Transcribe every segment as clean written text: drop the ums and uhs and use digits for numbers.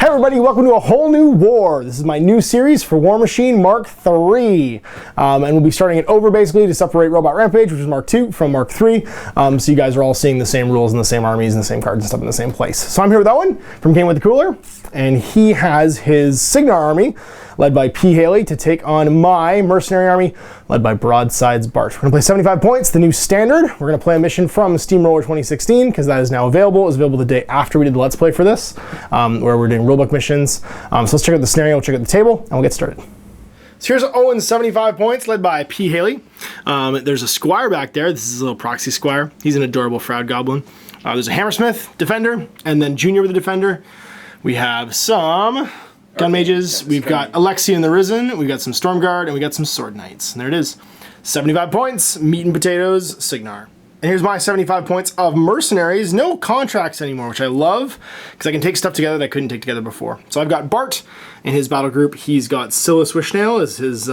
everybody, welcome to a whole new war. This is my new series for Warmachine Mk III. And we'll be starting it over basically to separate Robot Rampage, which is Mark II, from Mark III. So you guys are all seeing the same rules and the same armies and the same cards and stuff in the same place. So I'm here with Owen from Game with the Cooler, and he has his Cygnar army, led by P. Haley, to take on my Mercenary army, led by Broadside's Bart. We're gonna play 75 points, the new standard. We're gonna play a mission from Steamroller 2016, because that is now available. It was available the day after we did the Let's Play for this, where we're doing rulebook missions. So let's check out the scenario, we'll check out the table, and we'll get started. So here's Owen's 75 points, led by P. Haley. There's a Squire back there. This is a little proxy Squire. He's an adorable Fraud Goblin. There's a Hammersmith Defender, and then Junior with the Defender. We have some Gun Mages, we've got Alexi and the Risen, we've got some Storm Guard, and we got some Sword Knights. And there it is. 75 points, meat and potatoes, Cygnar. And here's my 75 points of Mercenaries. No contracts anymore, which I love, because I can take stuff together that I couldn't take together before. So I've got Bart in his battle group. He's got Silas Wishnale as his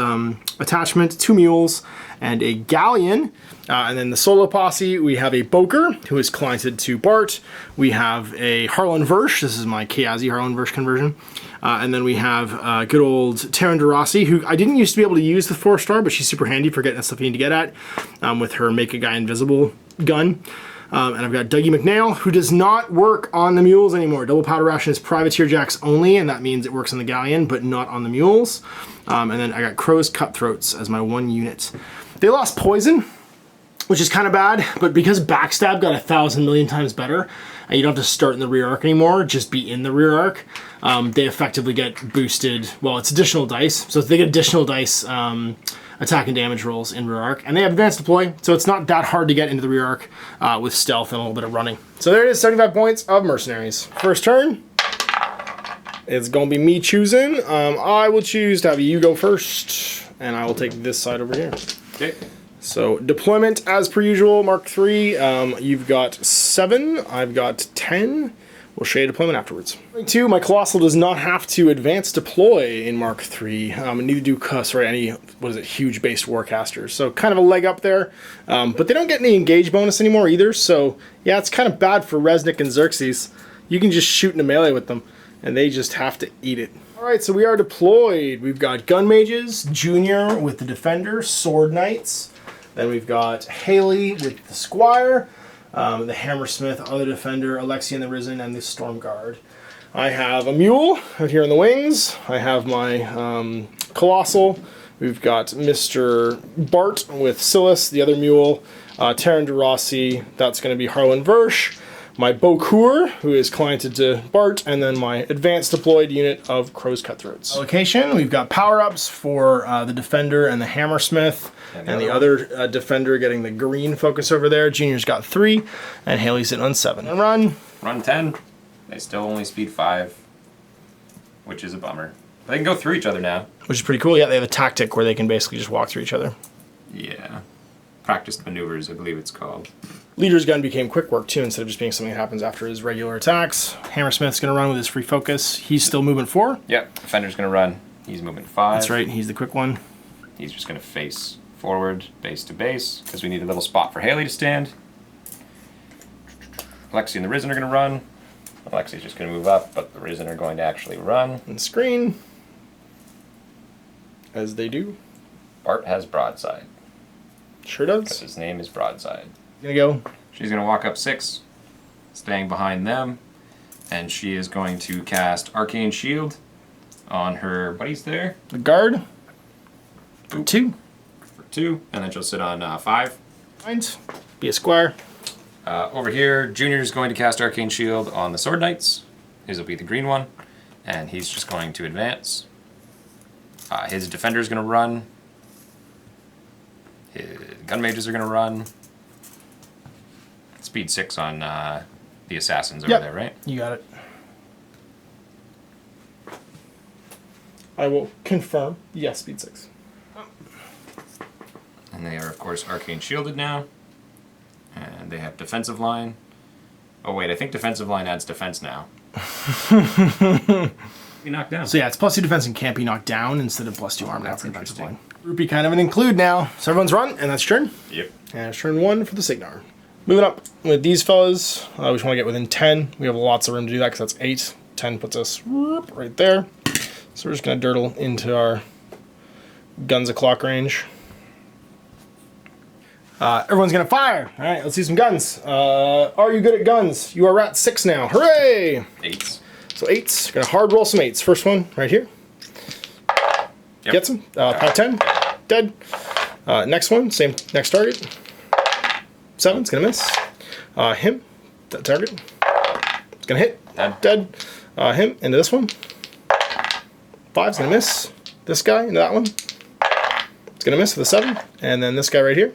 attachment, 2 mules, and a galleon. And then the solo posse, we have a Boker, who is cliented to Bart. We have a Harlan Versh. This is my Kayazi Harlan Versh conversion. And then we have good old Taryn DeRossi, who I didn't used to be able to use the 4-star, but she's super handy for getting the stuff you need to get at with her Make a Guy Invisible gun. And I've got Dougie McNail, who does not work on the mules anymore. Double powder ration is privateer jacks only, and that means it works on the galleon, but not on the mules. And then I got Crow's Cutthroats as my 1 unit. They lost poison, which is kind of bad, but because Backstab got 1,000 million times better, and you don't have to start in the rear arc anymore, just be in the rear arc, they effectively get boosted. Well, it's additional dice, so they get additional dice attack and damage rolls in rear arc, and they have advanced deploy, so it's not that hard to get into the rear arc with stealth and a little bit of running. So there it is, 75 points of Mercenaries. First turn, it's gonna be me choosing. I will choose to have you go first, and I will take this side over here. Okay. So deployment as per usual, Mark III. You've got 7, I've got 10. We'll show you deployment afterwards. 2, my Colossal does not have to advance deploy in Mark III. Neither do any, what is it, huge based warcasters. So kind of a leg up there. But they don't get any engage bonus anymore either. So yeah, it's kind of bad for Resnick and Xerxes. You can just shoot in a melee with them, and they just have to eat it. All right, so we are deployed. We've got Gun Mages, Junior with the Defender, Sword Knights. Then we've got Haley with the Squire, the Hammersmith, other Defender, Alexi and the Risen, and the Storm Guard. I have a Mule out here in the wings. I have my Colossal. We've got Mr. Bart with Silas, the other Mule, Taryn DeRossi, that's going to be Harlan Versh. My Bokur, who is cliented to Bart, and then my advanced deployed unit of Crow's Cutthroats. Location, we've got power-ups for the Defender and the Hammersmith, and the other Defender getting the green focus over there. Junior's got 3, and Haley's sitting on 7. And run. Run 10. They still only speed 5, which is a bummer. They can go through each other now. Which is pretty cool. Yeah, they have a tactic where they can basically just walk through each other. Yeah. Practiced maneuvers, I believe it's called. Leader's gun became quick work too, instead of just being something that happens after his regular attacks. Hammersmith's going to run with his free focus. He's still moving 4. Yep, Defender's going to run. He's moving 5. That's right, he's the quick one. He's just going to face forward, base to base, because we need a little spot for Haley to stand. Alexi and the Risen are going to run. Alexi's just going to move up, but the Risen are going to actually run. And screen. As they do. Bart has Broadside. Sure does. Because his name is Broadside. Gonna go. She's going to walk up 6, staying behind them, and she is going to cast Arcane Shield on her buddies there. The guard. For 2. For 2, and then she'll sit on 5. Mind. Be a Squire. Over here, Junior's going to cast Arcane Shield on the Sword Knights. His will be the green one, and he's just going to advance. His Defender's going to run. His Gun Mages are going to run. Speed 6 on the Assassins over there, right? You got it. I will confirm. Yes, speed 6. And they are, of course, Arcane Shielded now. And they have Defensive Line. Oh, wait, I think Defensive Line adds defense now. Be knocked down. So yeah, it's +2 defense and can't be knocked down instead of +2 armor. That's defensive line. Rupee kind of an include now. So everyone's run, and that's turn. Yep. And it's turn 1 for the Cygnar. Moving up with these fellas, we just want to get within 10. We have lots of room to do that because that's 8. 10 puts us right there. So we're just going to dirtle into our guns o'clock range. Everyone's going to fire. All right, let's see some guns. Are you good at guns? You are at 6 now. Hooray! 8s. So 8s. Going to hard roll some 8s. First one right here. Yep. Gets him. Pow 10. Dead. Next one, same next target. 7's going to miss. Him. That target. It's going to hit. Dead. Him into this one. 5's going to miss. This guy into that one. It's going to miss with a 7. And then this guy right here.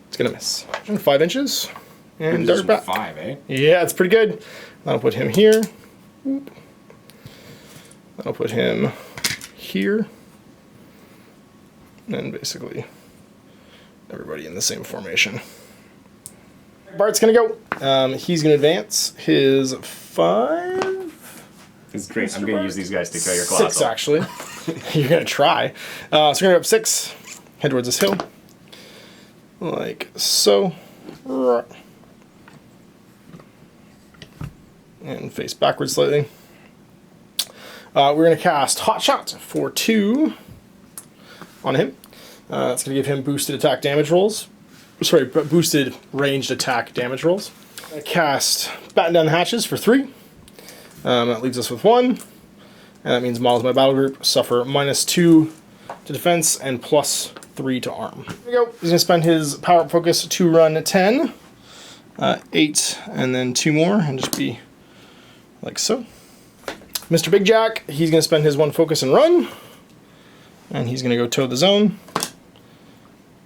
It's going to miss. 5 inches. And dart back. 5, eh? Yeah, it's pretty good. That'll put him here. That'll put him here. And basically everybody in the same formation. Bart's going to go. He's going to advance his 5. It's great. I'm going to use these guys to kill your Colossal. 6, actually. You're going to try. So we're going to go up 6. Head towards this hill. Like so. And face backwards slightly. We're going to cast Hot Shot for 2 on him. That's going to give him boosted attack damage rolls. Sorry, boosted ranged attack damage rolls. Cast Batten Down the Hatches for 3. That leaves us with 1. And that means models in my battle group suffer -2 to defense and +3 to arm. There we go. He's going to spend his power up focus to run 10. 8, and then 2 more, and just be like so. Mr. Big Jack, he's going to spend his 1 focus and run. And he's going to go toe the zone.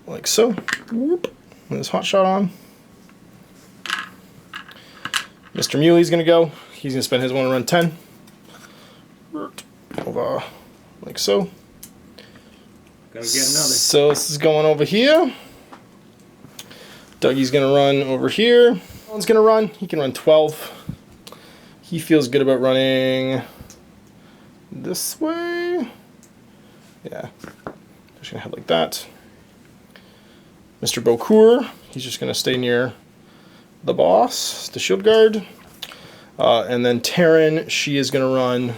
Like so. Whoop. With his hot shot on. Mr. Muley's going to go. He's going to spend his 1 to run 10. Over. Like so. Gotta get another. So this is going over here. Dougie's going to run over here. Owen's going to run. He can run 12. He feels good about running this way. Yeah. Just going to head like that. Mr. Beaucourt, he's just going to stay near the boss, the shield guard. And then Taryn, she is going to run...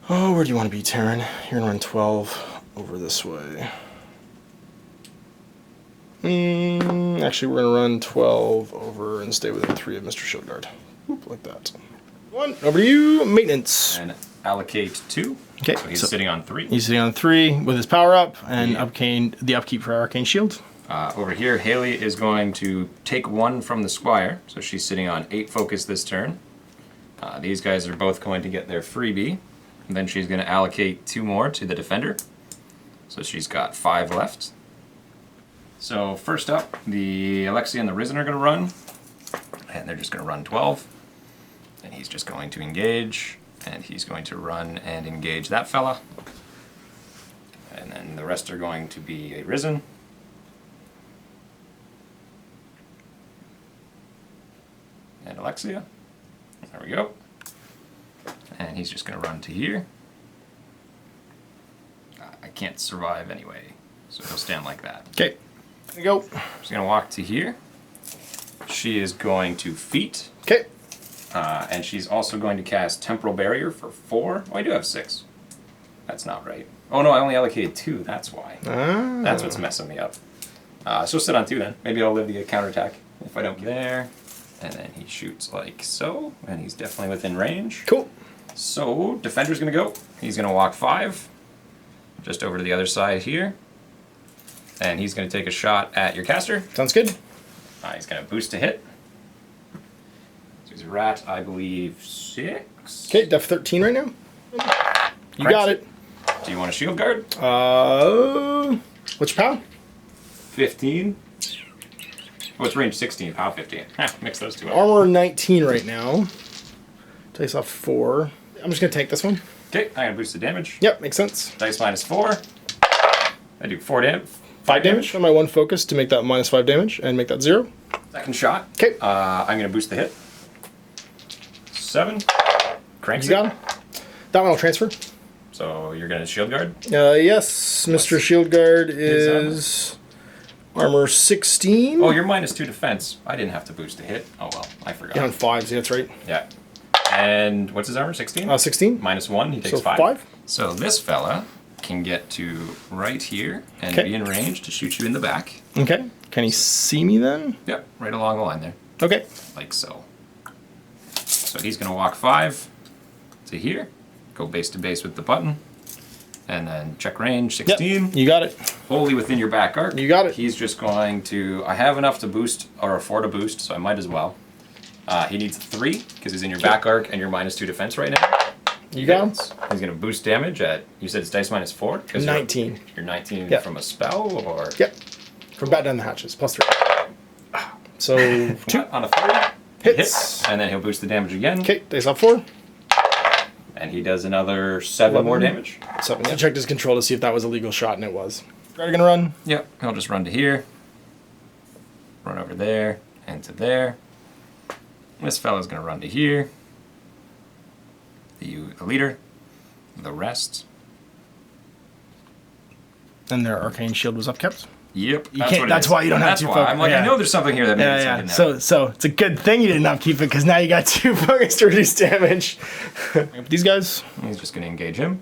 Oh, where do you want to be, Taryn? You're going to run 12 over this way. Actually, we're going to run 12 over and stay within 3 of Mr. Shieldguard. Whoop, like that. 1, over to you, maintenance. And allocate 2. Okay, so he's sitting on 3. He's sitting on 3 with his power up and the upkeep for Arcane Shield. Over here, Haley is going to take 1 from the Squire, so she's sitting on 8 focus this turn. These guys are both going to get their freebie. And then she's going to allocate 2 more to the Defender. So she's got 5 left. So first up, the Alexia and the Risen are going to run. And they're just going to run 12. And he's just going to engage. And he's going to run and engage that fella. And then the rest are going to be a Risen. And Alexia. There we go. And he's just going to run to here. I can't survive anyway, so he'll stand like that. Okay, there you go. She's going to walk to here. She is going to feet. Okay. And she's also going to cast Temporal Barrier for 4. Oh, I do have 6. That's not right. Oh no, I only allocated 2, that's why. That's what's messing me up. So sit on 2 then. Maybe I'll live the counterattack if I don't get there. And then he shoots like so, and he's definitely within range. Cool. So, Defender's going to go. He's going to walk 5, just over to the other side here. And he's going to take a shot at your caster. Sounds good. He's going to boost to hit. So he's a rat, I believe, 6. Okay, def 13 right now. You got it. Do you want a shield guard? What's your power? 15. Oh, it's range 16, power 15. Mix those 2 up. Armor 19 right now. Takes off 4. I'm just going to take this one. Okay, I'm going to boost the damage. Yep, makes sense. Dice -4. I do 4 damage. 5 damage on my 1 focus to make that -5 damage and make that 0. Second shot. Okay. I'm going to boost the hit. 7. Cranks You got him. That one will transfer. So you're going to shield guard? Yes, Mr. Shield Guard is armor 16. Oh, you're -2 defense. I didn't have to boost a hit. Oh well, I forgot. Yeah, on 5s, yeah, that's right. Yeah. And what's his armor? 16? 16. -1, he takes So 5. 5. So this fella can get to right here and Okay. be in range to shoot you in the back. Okay. Can he see me then? Yep, right along the line there. Okay. Like so. So he's going to walk 5 to here, go base to base with the button, and then check range 16. Yep. You got it. Wholly within your back arc. You got it. He's just going to, I have enough to boost or afford a boost, so I might as well. He needs 3 because he's in your back arc and you're -2 defense right now. You got him. He's going to boost damage at, you said it's dice -4? 'Cause 19. You're 19 Yep. from a spell or? Yep. From bat down the hatches. +3. So 2. On a 3. Hits. And then he'll boost the damage again. Okay. Dice up 4. And he does another 7 more damage. 7. I checked his control to see if that was a legal shot, and it was. Are gonna run? Yep. He'll just run to here. Run over there and to there. This fella's gonna run to here. The leader. The rest. And their arcane shield was upkept. Yep. You can't. That's why you don't have 2 focus. I'm like, I know there's something here that maybe Yeah. So it's a good thing you didn't upkeep it because now you got 2 focus to reduce damage. These guys. He's just going to engage him,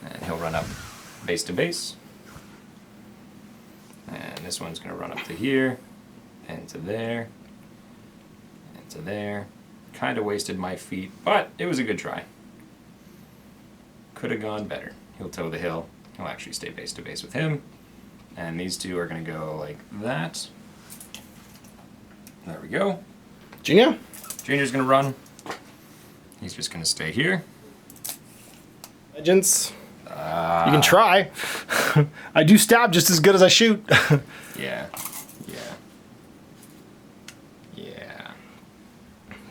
and he'll run up base to base. And this one's going to run up to here, and to there, and to there. Kind of wasted my feet, but it was a good try. Could have gone better. He'll toe the hill. He'll actually stay base to base with him. And these 2 are going to go like that. There we go. Junior? Junior's going to run. He's just going to stay here. Legends. You can try. I do stab just as good as I shoot. Yeah.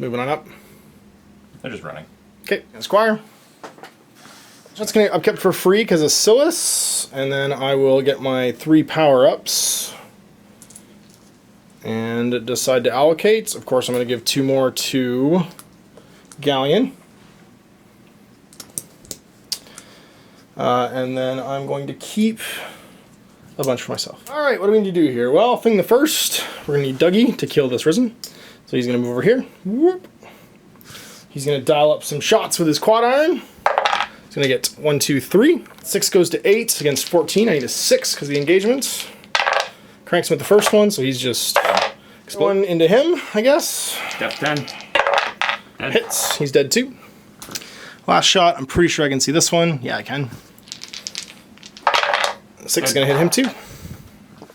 Moving on up. They're just running. Okay, Squire. That's going to get upkept for free because of Silas. And then I will get my 3 power-ups. And decide to allocate. Of course, I'm going to give 2 more to Galleon. And then I'm going to keep a bunch for myself. All right, what do we need to do here? Well, thing the first, we're going to need Dougie to kill this Risen. So he's going to move over here. Whoop. He's going to dial up some shots with his quad iron. He's going to get 1, 2, 3. 6 goes to 8 against 14. I need a 6 because of the engagement. Cranks him with the first one, so he's just one into him, I guess. Step 10. Dead. Hits. He's dead too. Last shot. I'm pretty sure I can see this one. Yeah, I can. 6 is going to hit him too.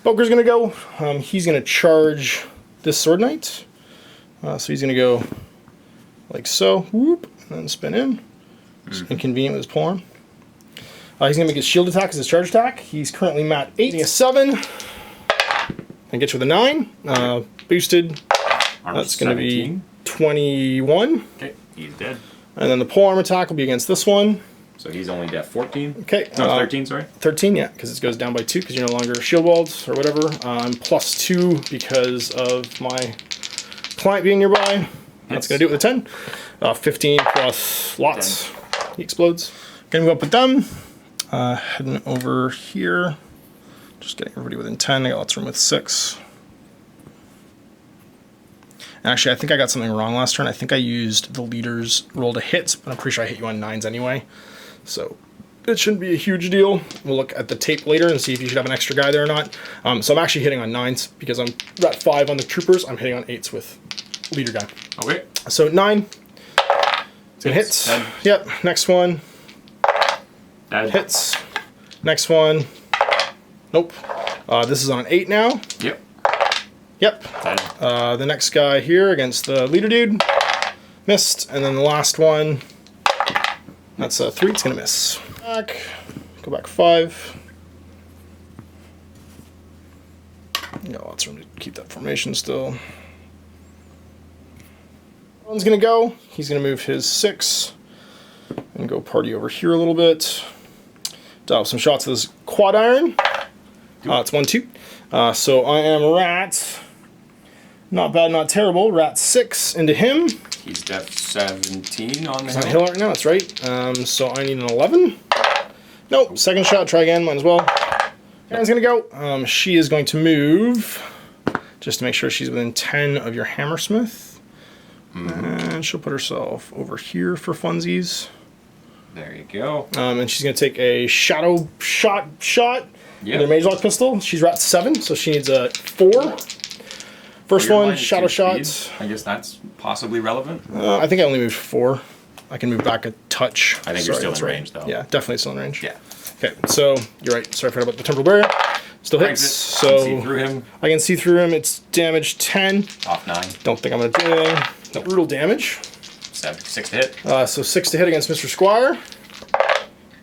Boker's going to go. He's going to charge this Sword Knight. So he's going to go like so. Whoop. And then spin in. It's inconvenient with his polearm. He's going to make his shield attack as his charge attack. He's currently mat 8. A 7. And get you with a 9. Boosted. Armor That's going to be 17. 21. Okay, he's dead. And then the polearm attack will be against this one. So he's only dead 14. Okay. No, 13, sorry. 13, yeah, because it goes down by 2 because you're no longer shield walled or whatever. I'm +2 because of my client being nearby. That's going to do it with a 10. 15 plus lots. 10. He explodes. Gonna move up with them. Heading over here. Just getting everybody within 10. I got lots of room with 6. Actually, I think I got something wrong last turn. I think I used the leader's roll to hits, but I'm pretty sure I hit you on 9s anyway. So it shouldn't be a huge deal. We'll look at the tape later and see if you should have an extra guy there or not. So I'm actually hitting on 9s because I'm at 5 on the troopers. I'm hitting on 8s with leader guy. Okay. So 9. It's gonna hit. Dead. Yep. Next one. Dead. Hits. Next one. Nope. This is on an 8 now. Yep. Yep. Dead. The next guy here against the leader dude. Missed. And then the last one. That's a 3. It's going to miss. Back. Go back 5. Got lots of room to keep that formation still. One's going to go. He's going to move his 6. And go party over here a little bit. Dial some shots with his quad iron. It's 1, 2. So I am rat. Not bad, not terrible. Rat 6 into him. He's def 17 on the He's on hill. hill right now, that's right. So I need an 11. Nope, second shot, try again, might as well. Karen's gonna go. She is going to move, just to make sure she's within 10 of your Hammersmith. And she'll put herself over here for funsies. There you go. And she's going to take a shadow shot with her Mage Lock pistol. She's rat 7, so she needs a 4. First one, shadow shots. I guess that's possibly relevant. I think I only moved 4. I can move back a touch. I think you're still in range, though. Yeah, definitely still in range. Yeah. Okay, so you're right. Sorry for about the temporal barrier. Still hits. So see through him. I can see through him. It's damage 10. Off 9. Don't think I'm going to do anything. No brutal damage. 6 to hit. So 6 to hit against Mr. Squire.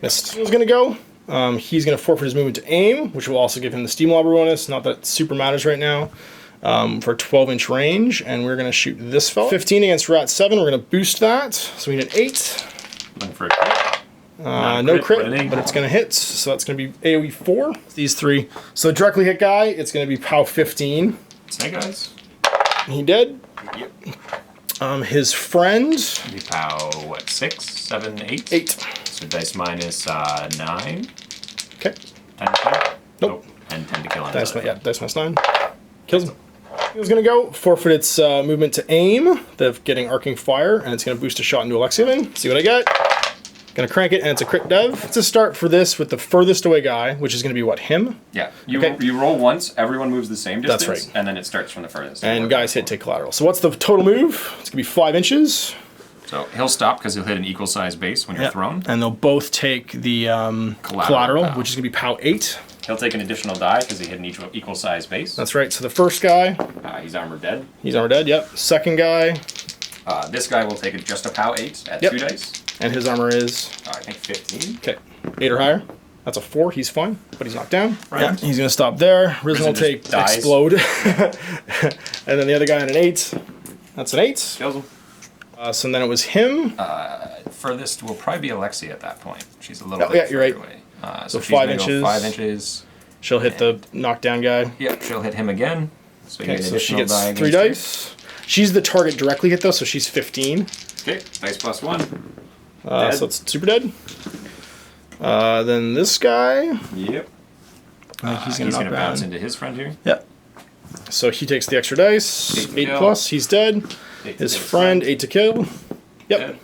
Missed. He's going to go. He's going to forfeit his movement to aim, which will also give him the Steam Lobber bonus. Not that it super matters right now. For 12-inch range, and we're going to shoot this fella. 15 against rat 7. We're going to boost that. So we need an 8. Looking for a crit. No crit, but it's going to hit. So that's going to be AoE 4. These 3. So the directly hit guy, it's going to be POW 15. Snake eyes. He dead. Yep. His friend. We POW, what, 6, 7, 8? 8. So dice minus 9. Okay. 10 to kill? Nope. And 10 to kill on Dice minus 9. Kills him. He was going to go forfeit its movement to aim, of getting arcing fire, and it's going to boost a shot into Alexian. See what I get. Going to crank it, and it's a crit dev. It's a start for this with the furthest away guy, which is going to be what, him? Yeah. You roll once, everyone moves the same distance, That's right. And then it starts from the furthest. And guys hit take collateral. So what's the total move? It's going to be 5 inches. So he'll stop because he'll hit an equal size base when you're thrown. And they'll both take the collateral, which is going to be POW 8. He'll take an additional die because he hit an equal size base. That's right. So the first guy. He's armor dead. He's armor dead, yep. Second guy. This guy will take just a POW 8 at 2 dice. And his armor is? I think 15. Okay. 8 or higher. That's a 4. He's fine, but he's knocked down. Right. Yeah, he's going to stop there. Risen will take dies. explode. And then the other guy on an 8. That's an 8. Kills him. So then it was him. Furthest will probably be Alexia at that point. She's a little bit you're right. away. So she's 5 gonna go inches. 5 inches. She'll hit the knockdown guy. Yep, she'll hit him again. So, okay, so she gets 3 dice. She's the target directly hit though, so she's 15. Okay, dice plus 1. So it's super dead. Then this guy. Yep. He's gonna bounce into his friend here. Yep. So he takes the extra dice. 8 plus. He's dead. His friend 8 to kill. Yep.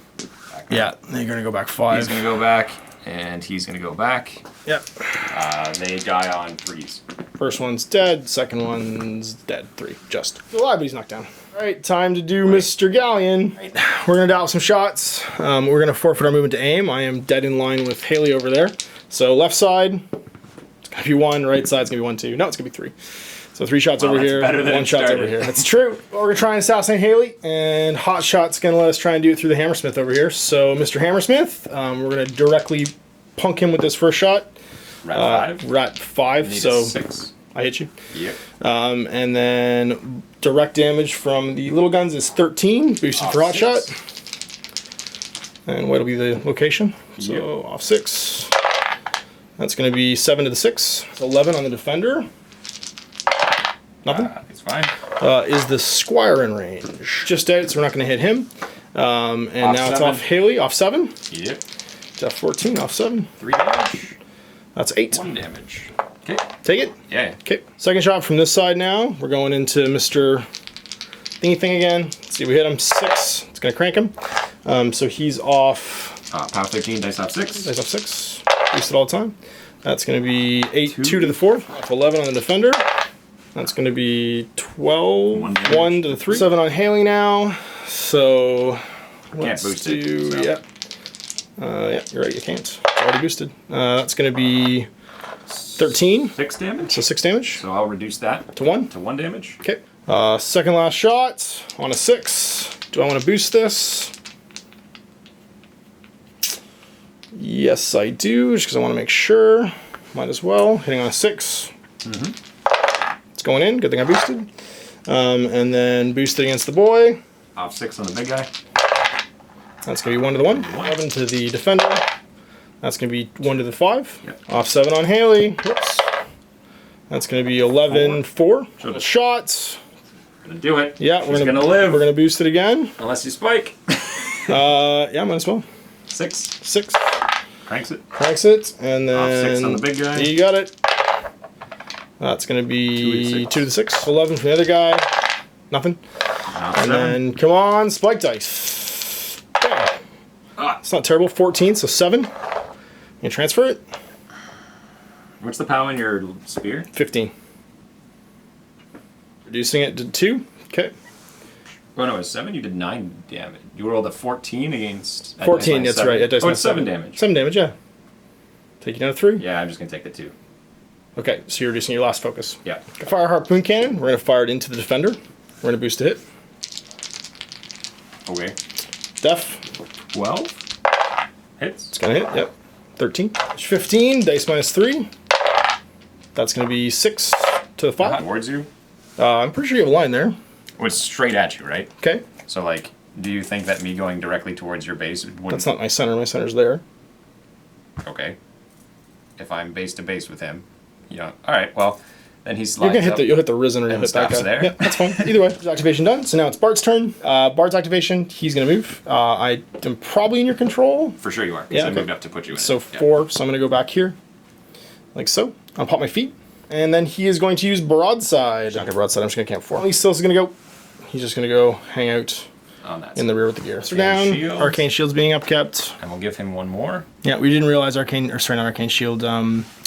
Yeah, they're gonna go back 5. He's gonna go back, and he's gonna go back. Yep. They die on 3s. First one's dead. Second one's dead. 3. Just. Still alive, but he's knocked down. All right, time to do Mr. Galleon. Right. We're gonna dial some shots. We're gonna forfeit our movement to aim. I am dead in line with Haley over there. So left side, it's gonna be 1. Right side's gonna be 1, 2. No, it's gonna be 3. So 3 shots over here, 1 shot's over here. That's true. Well, we're gonna try and assassinate Haley, and Hot Shot's gonna let us try and do it through the Hammersmith over here. So Mr. Hammersmith, we're gonna directly punk him with this first shot. Rat 5. Rat 5. So 6. I hit you. Yep. And then direct damage from the little guns is 13, boosted for Hot Shot. And what'll be the location? So off 6. That's going to be 7 to the 6. 11 on the defender. Nothing. It's fine. Is the Squire in range? Just dead, so we're not going to hit him. And off now 7. It's off Haley, off 7. Yep. It's off 14, off 7. 3 damage. That's 8. 1 damage. Okay. Take it? Yeah. Okay. Second shot from this side now. We're going into Mr. Thingy Thing again. Let's see, we hit him 6. It's going to crank him. So he's off. POW 13, dice off 6. Dice off 6. Boosted all the time. That's going to be 8, 2 to the 4th. Off 11 on the defender. That's going to be 12, 1 to the 3. 7 on Haley now. So let's boost do, it. So. Yeah, you're right, you can't. It's already boosted. That's going to be 13. 6 damage. So 6 damage. So I'll reduce that to 1. To 1 damage. Okay. Second last shot on a 6. Do I want to boost this? Yes, I do, just because I want to make sure. Might as well. Hitting on a 6. It's going in. Good thing I boosted. And then boosted against the boy. Off 6 on the big guy. That's going to be 1 to the 1. 11 to the defender. That's going to be 1 to the 5. Yep. Off 7 on Haley. Whoops. That's going to be 11, 4. Shots. Gonna do it. Yeah, She's gonna live. We're going to boost it again. Unless you spike. Yeah, might as well. 6. 6. Cranks it. Cranks it, and then Off 6 on the big guy. You got it. That's going to be 2 to the 6. 11 from the other guy. Nothing. And then, come on, spike dice. Bam. It's not terrible. 14, so 7. You transfer it. What's the POW in your spear? 15. Reducing it to 2. Okay. Oh no, it was 7. You did 9 damage. You rolled a 14 against. 14. That's right. It does it's 7 damage. 7 damage. Yeah. Take you down to 3. Yeah, I'm just gonna take the 2. Okay, so you're reducing your last focus. Yeah. Fire harpoon cannon. We're gonna fire it into the defender. We're gonna boost a hit. Okay. Def. 12. Hits. It's gonna hit. Yep. 13. 15. Dice minus 3. That's gonna be 6 to the 5. Towards you. I'm pretty sure you have a line there. It was straight at you, right? Okay. So like, do you think that me going directly towards your base would? That's not my center. My center's there. Okay. If I'm base to base with him, yeah. All right. Well, then he's. You'll hit the risen or you'll and hit that guy. there. Yeah, that's fine. Either way, activation done. So now it's Bart's turn. Bart's activation. He's gonna move. I am probably in your control. For sure you are. Yeah. I Okay. moved up to put you in. So it. Yeah. 4. So I'm gonna go back here, like so. I'll pop my feet, and then he is going to use broadside. Okay, broadside. I'm just gonna camp 4. He's still gonna go. He's just gonna go hang out On that in the side. rear with the gear. So Arcane down. shield. Arcane shield's being upkept. And we'll give him one more. Yeah, we didn't realize not arcane shield.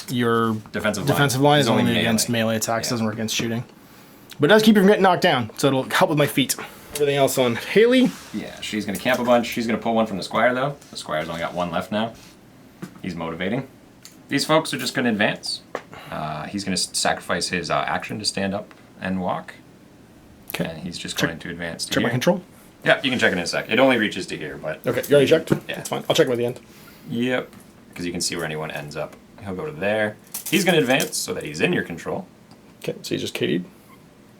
Your Defensive line He's is only melee. against melee attacks. Yeah. Doesn't work against shooting, but it does keep you from getting knocked down. So it'll help with my feet. Everything else on Haley. Yeah, she's gonna camp a bunch. She's gonna pull one from the squire though. The squire's only got 1 left now. He's motivating. These folks are just gonna advance. He's gonna sacrifice his action to stand up and walk. Okay. And he's just going to advance to Check here. my control. Yeah, you can check it in a sec. It only reaches to here, but. Okay, you already checked? Yeah. That's fine. I'll check him at the end. Yep. Because you can see where anyone ends up. He'll go to there. He's gonna advance so that he's in your control. Okay, so you just KD'd.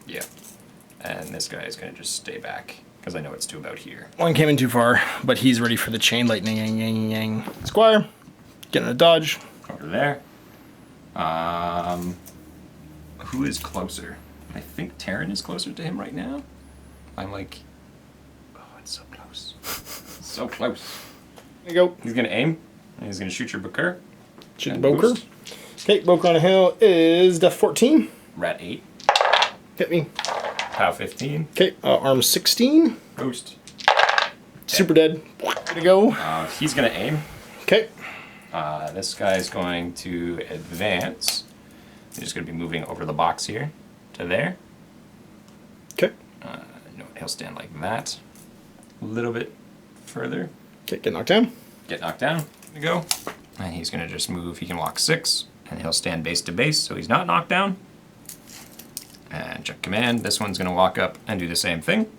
Yeah. And this guy is gonna just stay back. Because I know it's to about here. One came in too far, but he's ready for the chain lightning. Yang, yang, yang. Squire, getting a dodge. Over there. Who is closer? I think Terran is closer to him right now. I'm like, oh, it's so close. So close. There you go. He's gonna aim, and he's gonna shoot your Boker. Shoot the And Boker. boost. Okay, Boker on a hill is def 14. Rat 8. Hit me. POW 15. Okay, arm 16. Boost. Super dead. Way to go. He's gonna aim. Okay. This guy's going to advance. He's just gonna be moving over the box here to there. Okay. No, he'll stand like that. A little bit further. Okay, get knocked down. Get knocked down. There we go. And he's gonna just move. He can walk 6, and he'll stand base to base, so he's not knocked down. And check command. This one's gonna walk up and do the same thing.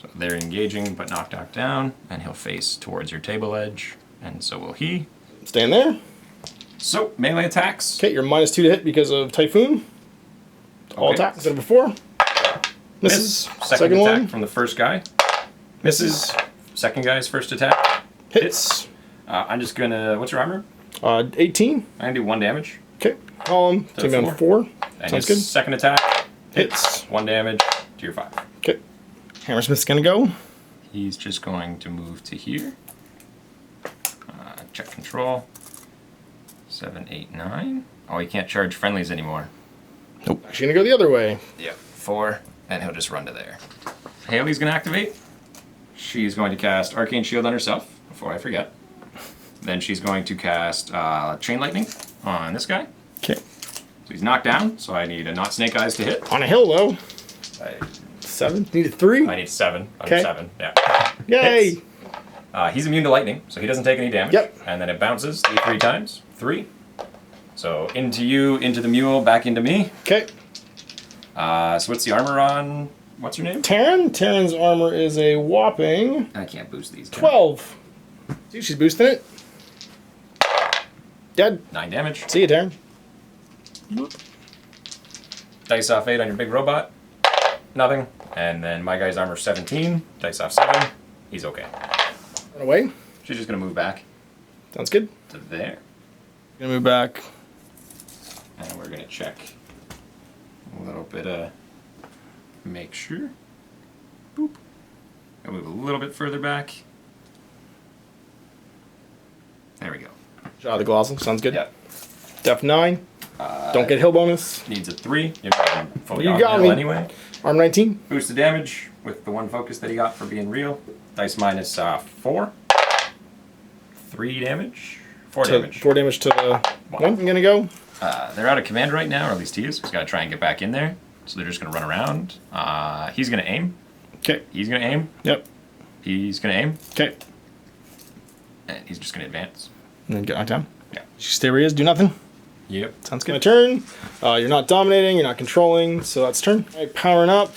So they're engaging, but knocked down, and he'll face towards your table edge, and so will he. Stand there. So melee attacks. Okay, you're -2 to hit because of Typhoon. All Okay. attacks instead of before. Misses. Miss. Second attack one. from the first guy. Misses. Second guy's first attack. Hits. I'm just gonna. What's your armor? 18. I'm gonna do 1 damage. Okay. Column. To Take me on 4. 4. And Sounds his good. second attack Hits. 1 damage to your 5. Okay. Hammersmith's gonna go. He's just going to move to here. Check control. 7, 8, 9. Oh, he can't charge friendlies anymore. Nope. Actually gonna go the other way. Yep. 4, and he'll just run to there. Haley's gonna activate. She's going to cast Arcane Shield on herself, before I forget. Then she's going to cast Chain Lightning on this guy. Okay. So he's knocked down, so I need a not Snake Eyes to hit. On a hill though. 7. Needed 3. I need 7. Okay. 7, yeah. Yay! Hits. He's immune to lightning, so he doesn't take any damage. Yep. And then it bounces 3 times. 3. So into you, into the mule, back into me. Okay. So what's the armor on? What's your name? Terran. Terran's armor is a whopping I can't boost these. 12. See, she's boosting it. Dead. 9 damage. See you, Terran. Dice off 8 on your big robot. Nothing. And then my guy's armor 17. Dice off 7. He's okay. Run away. She's just gonna move back Sounds good. to there. Gonna move back. And we're gonna check a little bit of make sure. Boop. I'll move a little bit further back. There we go. Shot of the Colossal. Sounds good. Yep. Def 9. Don't get hill bonus. Needs a 3. You're not fully You on got the me. hill anyway. Arm 19. Boost the damage with the 1 focus that he got for being real. Dice minus 4. 3 damage. 4 damage. 4 damage to the 1. I'm going to go. They're out of command right now, or at least he is. He's got to try and get back in there. So they're just going to run around. He's going to aim. Okay. He's going to aim. Yep. He's going to aim. Okay. And he's just going to advance. And then get knocked down. Yeah. Just stay where he is, do nothing. Yep. Sounds good. Turn. You're not dominating, you're not controlling, so that's turn. All right, powering up,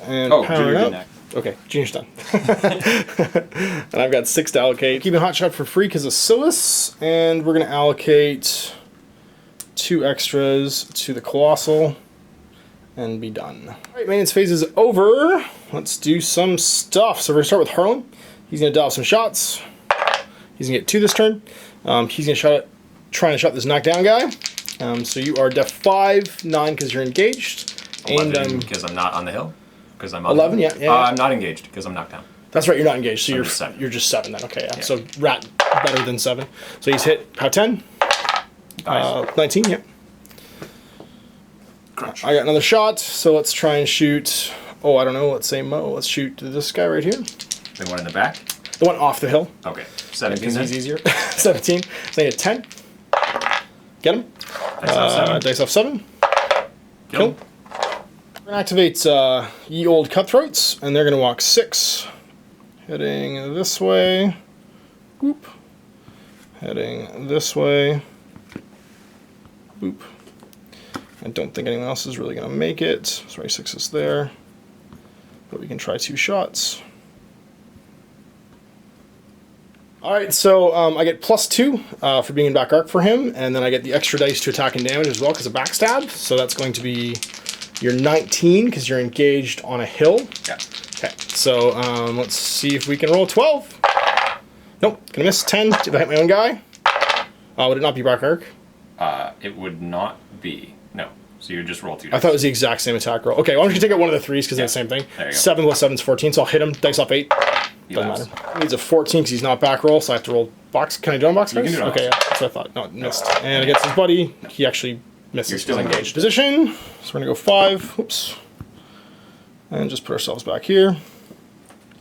and powering up. Okay, Junior's done. And I've got 6 to allocate. Keeping Hotshot for free because of Silas, and we're going to allocate 2 extras to the Colossal and be done. All right, maintenance phase is over. Let's do some stuff. So we're going to start with Harlan. He's going to dial some shots. He's going to get 2 this turn. He's going to trying to shot this knockdown guy. So you are def 5, 9 because you're engaged. 11 because I'm not on the hill. Because I'm 11, yeah. I'm not engaged because I'm knocked down. That's right, you're not engaged, so you're just 7 then. Okay, yeah. So rat better than 7. So he's hit pow 10. 19, yeah. Crunch. I got another shot, so let's try and shoot. Oh, I don't know. Let's say Mo. Let's shoot this guy right here. The one in the back? The one off the hill. Okay. 17. Because he's easier. 17. So I need a 10. Get him. Dice off 7. Kill. We're going to activate Ye Old Cutthroats, and they're going to walk 6. Heading this way. Whoop. Heading this way. Boop. I don't think anyone else is really going to make it. Sorry, 6 is there. But we can try 2 shots. Alright, so I get +2 for being in back arc for him, and then I get the extra dice to attack and damage as well because of backstab. So that's going to be your 19 because you're engaged on a hill. Yeah. Okay, so let's see if we can roll 12. Nope, gonna miss 10 if I hit my own guy. Would it not be back arc? It would not be. No. So you just roll 2 dice. I thought it was the exact same attack roll. Okay, why don't you take out one of the 3s because they're the same thing. There you go. 7 plus 7 is 14, so I'll hit him. Dice off 8. Doesn't matter. He needs a 14 because he's not back roll, so I have to roll box. Can I do on box? You can do it on okay, box. yeah, that's what I thought. No, it missed. And against his buddy, he actually misses. You're still engaged. Position. So we're gonna go 5. Oops. And just put ourselves back here.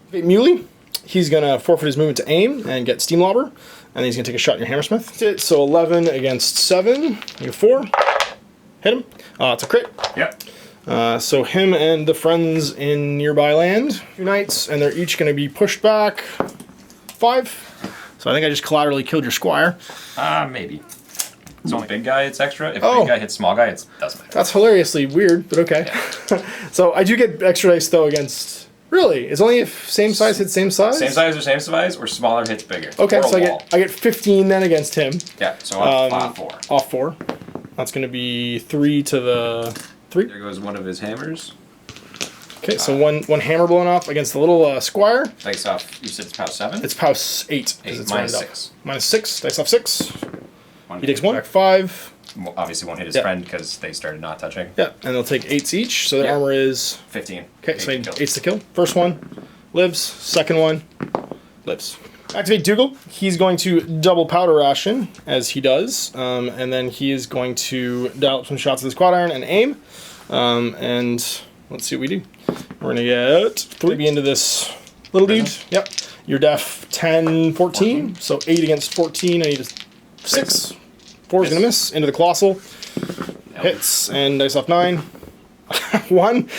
Okay, MkIII. He's gonna forfeit his movement to aim and get Steam Lobber, and he's gonna take a shot in your Hammersmith. That's it. So 11 against 7. You get 4. Hit him. It's a crit. Yep. So him and the friends in nearby land, 2 knights, and they're each going to be pushed back 5. So I think I just collaterally killed your squire. Maybe. It's only big guy, it's extra. If big guy hits small guy, it doesn't matter. That's hilariously weird, but okay. Yeah. So I do get extra dice though against. Really? It's only if same size hits same size? Same size, or smaller hits bigger. Okay, or so I get 15 then against him. Yeah, so off 4. Off 4. That's going to be 3 to the 3. There goes one of his hammers. Okay, so one hammer blown off against the little squire. Dice off, you said it's pow 7? It's pow 8. 8, it's minus 6. Minus 6, dice off 6. He takes 1. Back 5. Well, obviously won't hit his friend because they started not touching. Yeah, and they'll take 8s each, so their armor is 15. Okay, so 8's to kill. First one lives, second one lives. Activate Dougal. He's going to double powder ration, as he does, and then he is going to dial up some shots with his quad iron and aim, and let's see what we do. We're going to get 3 into this little dude. Yep. You're def 10, 14, so 8 against 14, I need a 6. 4 is going to miss. Into the Colossal. Hits, and dice off 9. 1 to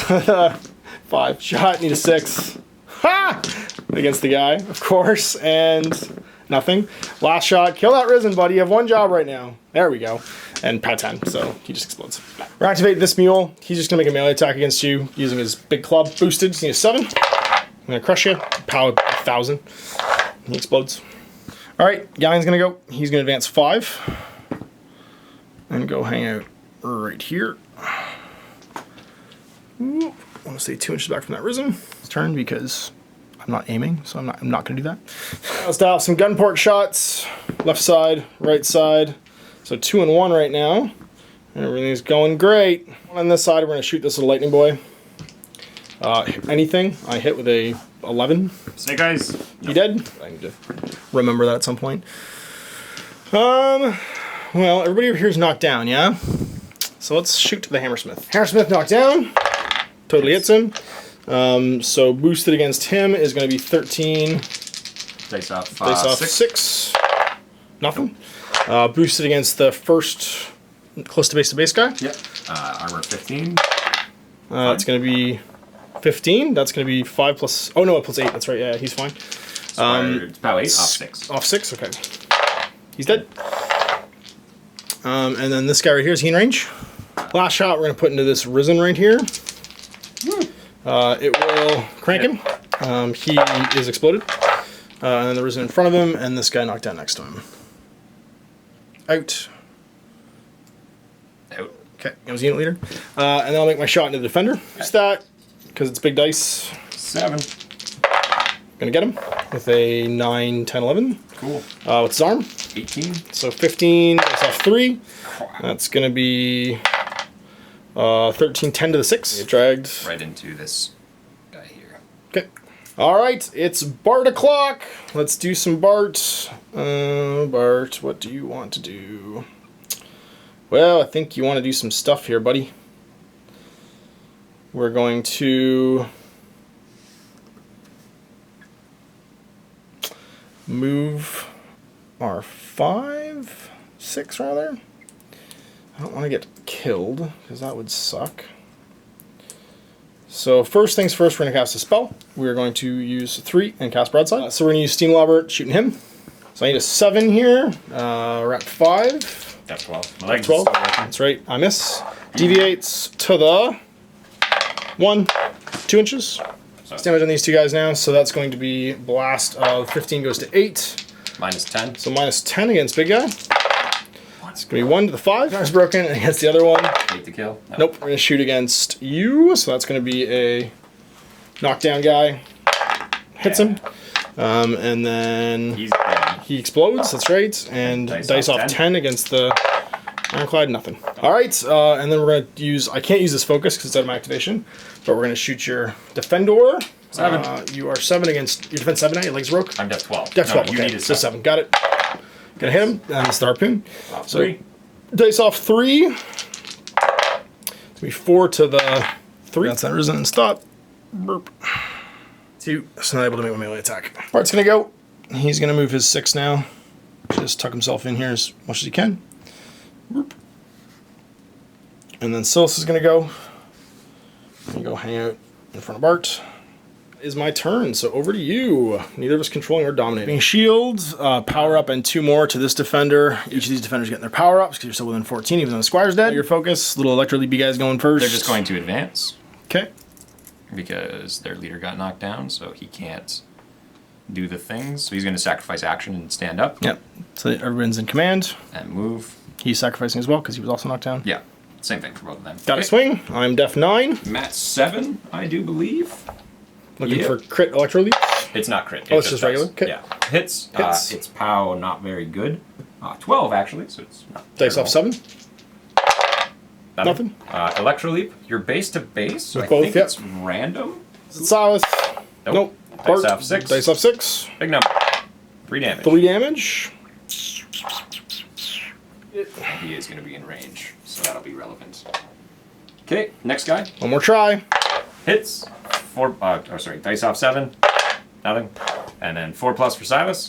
the 5. Shot, need a 6. Ha! Against the guy, of course, and nothing. Last shot, kill that Risen, buddy. You have 1 job right now. There we go. And pow 10, so he just explodes. We're activate this mule. He's just gonna make a melee attack against you using his big club. Boosted, just need a 7. I'm gonna crush you. Pow 1,000. He explodes. Alright, Galleon's gonna go. He's gonna advance 5. And go hang out right here. Ooh, I want to stay 2 inches back from that Risen. It's turn because I'm not aiming, so I'm not going to do that. Let's dial some gun port shots. Left side, right side. So 2 and 1 right now. Everything's going great. One on this side, we're going to shoot this little lightning boy. Anything, I hit with a 11. Snake eyes. You dead? I need to remember that at some point. Well, everybody over here is knocked down, yeah? So let's shoot the Hammersmith. Hammersmith knocked down. Totally hits him. So boosted against him is going to be 13. Dice off, Dice off 6. Nothing. Boosted against the first close to base guy. Yep. Armor 15. It's going to be 15. That's going to be 5 plus... Oh, no, plus 8. That's right. Yeah, he's fine. It's POW 8, off 6. Off 6, okay. He's dead. And then this guy right here, is he in range? Last shot we're going to put into this Risen right here. It will crank him. He is exploded. And then the Risen in front of him, and this guy knocked down next to him. Out. Out. Okay, that was unit leader. And then I'll make my shot into the defender. Use that, because it's big dice. 7. Gonna get him with a 9, 10, 11. Cool. With his arm. 18. So 15, dice off 3. That's gonna be 13, 10 to the 6. Get dragged. Right into this guy here. Okay. Alright, it's Bart o'clock. Let's do some Bart. Bart, what do you want to do? Well, I think you want to do some stuff here, buddy. We're going to move our 5, 6 rather. I don't want to get killed, because that would suck. So first things first, we're going to cast a spell. We're going to use 3 and cast Broadside. So we're going to use Steam Lobber shooting him. So I need a 7 here. We're at 5. That's 12. My legs 12. are still working. That's right. I miss. Deviates to the 1, 2 inches. So Damage on these two guys now. So that's going to be blast of 15 goes to 8. minus 10. So minus 10 against big guy. It's going to be 1 to the 5. Arm's broken against the other one. 8 to kill. No. Nope. We're going to shoot against you. So that's going to be a knockdown guy. Hits him. And then He's dead. he explodes. That's right. And dice off 10 against the Ironclad. Nothing. All right. And then we're going to use... I can't use this focus because it's out of my activation. But we're going to shoot your Defendor. 7. You are 7 against... You defend 7 now? Your legs broke? I'm def 12. Def 12. No, you Okay. need a So 7. Got it. Gonna hit him. And it's the harpoon. Off So 3. dice off 3. It's gonna be 4 to the 3. That's that Risen and stop. Burp. 2. So not able to make a melee attack. Bart's gonna go. He's gonna move his 6 now. Just tuck himself in here as much as he can. Burp. And then Silas is gonna go. And go hang out in front of Bart. Is my turn, so over to you. Neither of us controlling or dominating. Shields, power up, and 2 more to this defender. Each of these defenders getting their power ups because you're still within 14, even though the Squire's dead. Your focus, little Electro Leap guys going first. They're just going to advance Okay. because their leader got knocked down, so he can't do the things. So he's going to sacrifice action and stand up. Yep. So everyone's in command. And move. He's sacrificing as well because he was also knocked down. Yeah, same thing for both of them. Got a swing. I'm def 9. Mat 7, I do believe. Looking for crit Electro Leap. It's not crit. Oh, it's just regular? Okay. Yeah. Hits. Hits. It's POW, not very good. 12, actually, so it's not Dice off 7. Nothing. Electro Leap, you're base to base, so With I both, think yep. it's random. Is it Silas? Nope. Bart. Dice off 6. Dice off 6. Big number. 3 damage. 3 damage. He is going to be in range, so that'll be relevant. Okay, next guy. One more try. Hits. 4. Dice off 7. Nothing. And then 4 plus for Silas.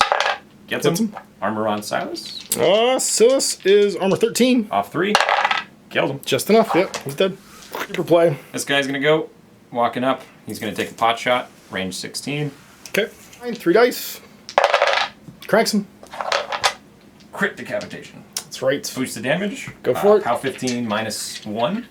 Gets him. Armor on Silas. Silas is armor 13. Off 3. Killed him. Just enough. Yep, he's dead. Super play. This guy's going to go. Walking up. He's going to take a pot shot. Range 16. Okay. 3 dice. Cranks him. Crit decapitation. That's right. Boost the damage. Go for it. POW 15 minus 1.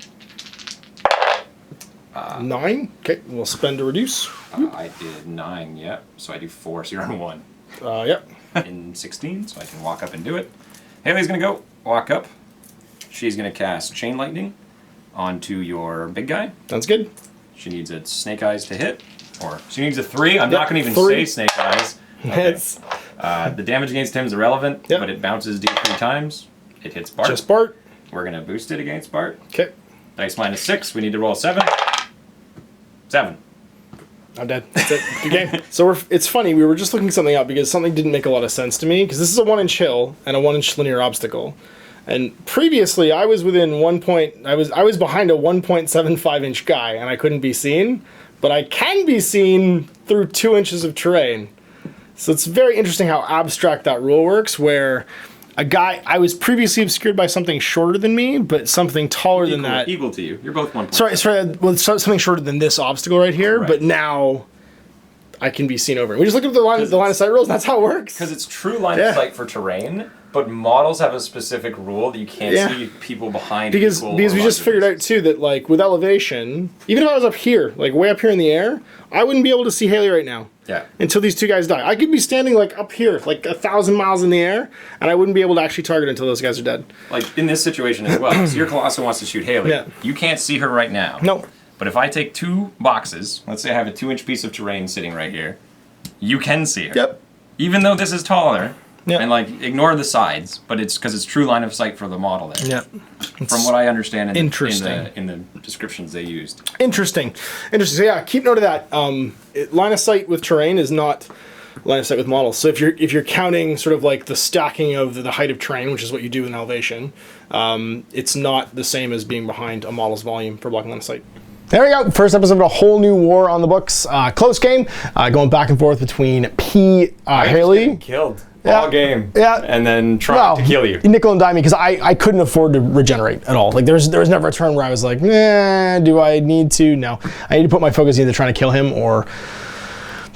9. Okay, we'll spend to reduce. I did 9, yeah. So I do 4, so you're on 1. Yep. In 16, so I can walk up and do it. Haley's going to go. Walk up. She's going to cast Chain Lightning onto your big guy. Sounds good. She needs a Snake Eyes to hit. Or she needs a 3. I'm not going to even 3. say Snake Eyes. Okay. It's The damage against him is irrelevant, Yep. but it bounces D3 times. It hits Bart. just Bart. We're going to boost it against Bart. Okay. Dice minus 6. We need to roll a 7. 7. I'm dead. That's it. Good game. So it's funny, we were just looking something up because something didn't make a lot of sense to me because this is a 1-inch hill and a 1-inch linear obstacle. And previously, I was within I was behind a 1.75 inch guy, and I couldn't be seen. But I can be seen through 2 inches of terrain. So it's very interesting how abstract that rule works, where I was previously obscured by something shorter than me, but something taller than that. Equal to you. You're both 1. Sorry, well, something shorter than this obstacle right here, but now I can be seen over. We just look at the line of sight rules, and that's how it works. Because it's true line of sight for terrain, but models have a specific rule that you can't see people behind. Because we just figured out too that like with elevation, even if I was up here, like way up here in the air, I wouldn't be able to see Haley right now. Yeah. Until these 2 guys die. I could be standing like up here, like 1,000 miles in the air, and I wouldn't be able to actually target until those guys are dead. Like in this situation as well. So your Colossal wants to shoot Haley. Yeah. You can't see her right now. No. But if I take 2 boxes, let's say I have a 2-inch piece of terrain sitting right here, you can see her. Yep. Even though this is taller. Yeah. And like ignore the sides, but it's because it's true line of sight for the model there. Yeah. From what I understand in Interesting. the descriptions they used. Interesting. So yeah, keep note of that. Line of sight with terrain is not line of sight with models. So if you're counting sort of like the stacking of the height of terrain, which is what you do in elevation, it's not the same as being behind a model's volume for blocking line of sight. There we go. First episode of A Whole New War on the books. Close game, going back and forth between Haley. Killed. All game. Yeah. And then trying to kill you. Nickel and dime me because I couldn't afford to regenerate at all. Like there was never a turn where I was like, nah, do I need to? No. I need to put my focus either trying to kill him or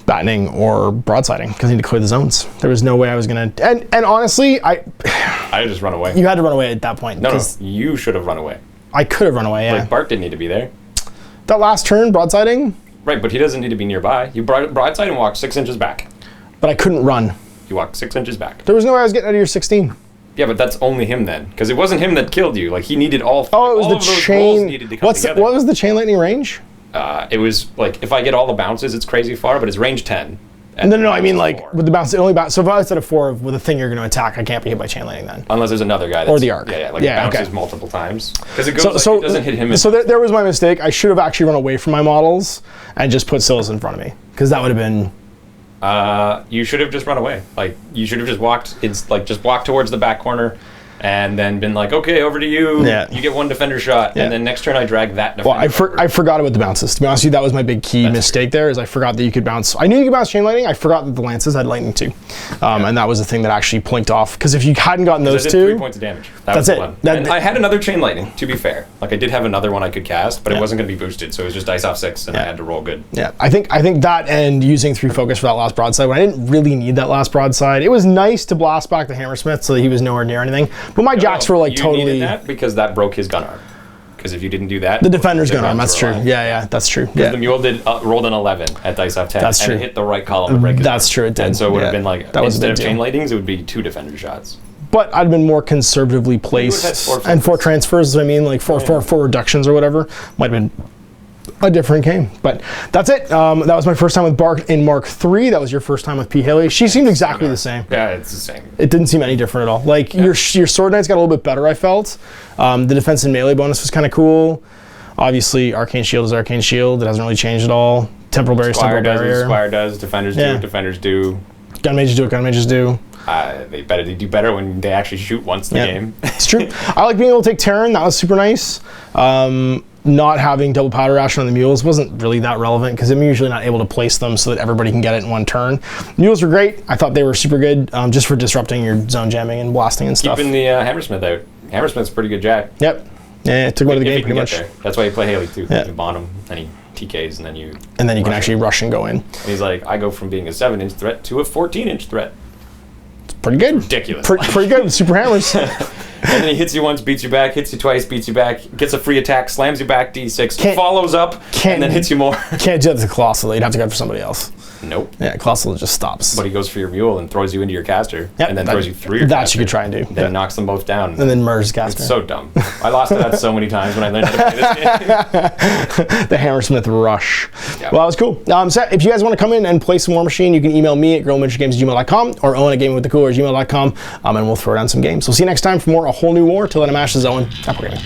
battening or broadsiding because I need to clear the zones. There was no way I was gonna and honestly I just run away. You had to run away at that point. No, you should have run away. I could have run away, yeah. Like Bart didn't need to be there. That last turn, broadsiding? Right, but he doesn't need to be nearby. You broadside and walk 6 inches back. But I couldn't run. You walked 6 inches back. There was no way I was getting out of your 16. Yeah, but that's only him then, because it wasn't him that killed you. Like he needed all. Oh, it was all the of those chain. rolls needed to come together. What was the chain lightning range? It was like if I get all the bounces, it's crazy far, but it's range 10. No, I mean like 4. With the bounce, it only bounce. So if I was at a 4 with a thing you're going to attack, I can't be hit by chain lightning then. Unless there's another guy. Or the arc. Yeah, like it bounces multiple times. Because it goes. So it doesn't hit him. So there was my mistake. I should have actually run away from my models and just put Scylla in front of me because that would have been. You should have just run away. Like you should have just walked. It's like just walk towards the back corner, and then been like, okay, over to you. Yeah. You get 1 defender shot, and then next turn I drag that defender. Well, I forgot about the bounces. To be honest with you, that was my big key mistake there. Is I forgot that you could bounce. I knew you could bounce chain lightning. I forgot that the lances had lightning too, and that was the thing that actually plinked off. Because if you hadn't gotten those 3 points of damage. That's it. And I had another chain lightning. To be fair, like I did have another one I could cast, but it wasn't going to be boosted, so it was just dice off 6, and I had to roll good. Yeah, I think that and using 3 focus for that last broadside when I didn't really need that last broadside. It was nice to blast back the Hammersmith so that he was nowhere near anything. But my jacks were like totally. Needed that because that broke his gun arm. Because if you didn't do that, the defender's gun arm. That's true. Yeah, that's true. Yeah. The mule rolled an 11 at dice off 10. That's true. And it hit the right column to break his That's arm. true. It did. And so it would have been like that was instead of chain lightnings, it would be 2 defender shots. But I'd been more conservatively placed and 4 transfers. I mean, like 4 reductions or whatever might have been a different game. But that's it. That was my first time with Bart in Mark III. That was your first time with P. Haley. She seemed exactly the same. Yeah, it's the same. It didn't seem any different at all. Like your sword knight's got a little bit better, I felt. The defense and melee bonus was kind of cool. Obviously, Arcane Shield is Arcane Shield. It hasn't really changed at all. Temporal Barrier is Temporal Barrier. Squire does. Defenders do what defenders do. Gun mages do what gun mages do. They do better when they actually shoot once in the game. It's true. I like being able to take Terran. That was super nice. Not having double powder ration on the mules wasn't really that relevant because I'm usually not able to place them so that everybody can get it in one turn. Mules were great. I thought they were super good just for disrupting your zone jamming and blasting and stuff. Keeping the Hammersmith out. Hammersmith's a pretty good jack. Yep. Yeah, it took away the game pretty much. That's why you play Haley too. You bond him, then he TKs, and then you. And then you can actually rush and go in. And he's like, I go from being a 7-inch threat to a 14-inch threat. It's pretty good. Ridiculous. Pretty good with super hammers. And then he hits you once, beats you back, hits you twice, beats you back, gets a free attack, slams you back D6, follows up, and then hits you more. Can't do that to Colossal. You'd have to go for somebody else. Nope. Yeah, Colossal just stops. But he goes for your mule and throws you into your caster, and then throws you through your caster. That you could try and do. Then knocks them both down. And then merges caster. It's so dumb. I lost to that so many times when I learned how to play this game. The Hammersmith Rush. Yep. Well, that was cool. So if you guys want to come in and play some Warmachine, you can email me at guerrillaminiaturegames@gmail.com or Owen@gamingwiththecooler@gmail.com, and we'll throw down some games. We'll see you next time for more A Whole New War. Till then, I'm Ash, this is Owen. Happy gaming.